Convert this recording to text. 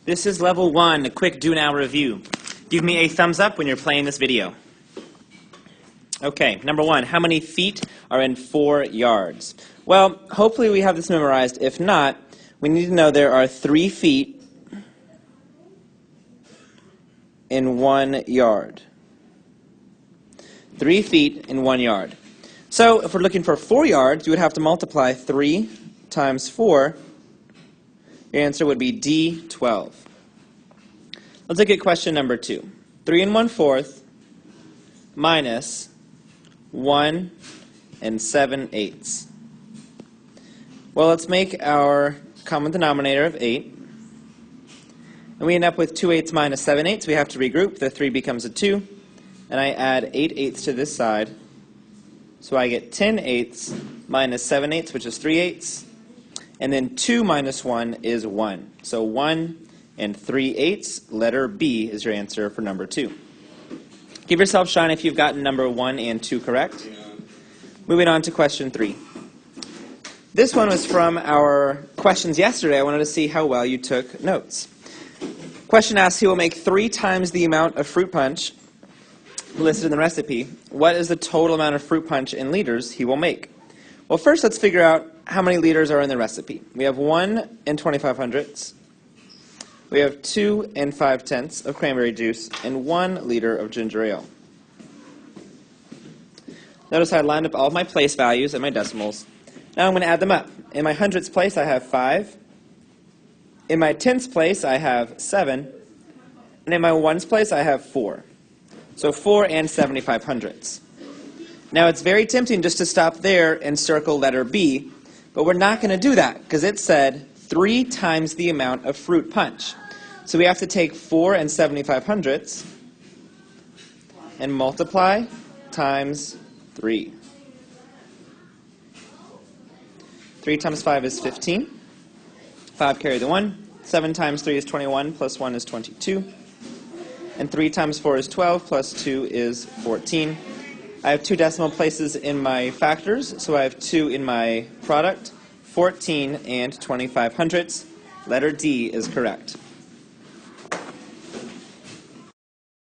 This is level 1, a quick do now review. Give me a thumbs up when you're playing this video. Okay, number 1, how many feet are in 4 yards? Well, hopefully we have this memorized. If not, we need to know there are 3 feet in 1 yard. 3 feet in 1 yard. So if we're looking for 4 yards, you would have to multiply 3 times 4. Your answer would be D12. Let's look at question number 2. 3 1/4 minus 1 7/8. Well, let's make our common denominator of 8. And we end up with 2/8 minus 7/8. We have to regroup. The 3 becomes a 2. And I add 8/8 to this side. So I get 10/8 minus 7/8, which is 3/8. And then 2 minus 1 is 1. So 1 3/8, letter B is your answer for number 2. Give yourself a shine if you've gotten number 1 and 2 correct. Yeah. Moving on to question 3. This one was from our questions yesterday. I wanted to see how well you took notes. Question asks, he will make 3 times the amount of fruit punch listed in the recipe. What is the total amount of fruit punch in liters he will make? Well, first let's figure out how many liters are in the recipe. We have 1 2500ths. We have 2 5/10 of cranberry juice and 1 liter of ginger ale. Notice I lined up all of my place values and my decimals. Now I'm going to add them up. In my hundredths place I have 5. In my tenths place I have 7. And in my ones place I have 4. So 4 7500ths. Now it's very tempting just to stop there and circle letter B, but we're not going to do that because it said 3 times the amount of fruit punch. So we have to take 4 7500ths and multiply times 3. 3 times 5 is 15. 5 carry the 1. 7 times 3 is 21, plus 1 is 22. And 3 times 4 is 12, plus 2 is 14. I have 2 decimal places in my factors, so I have 2 in my product. 14 2500ths. Letter D is correct.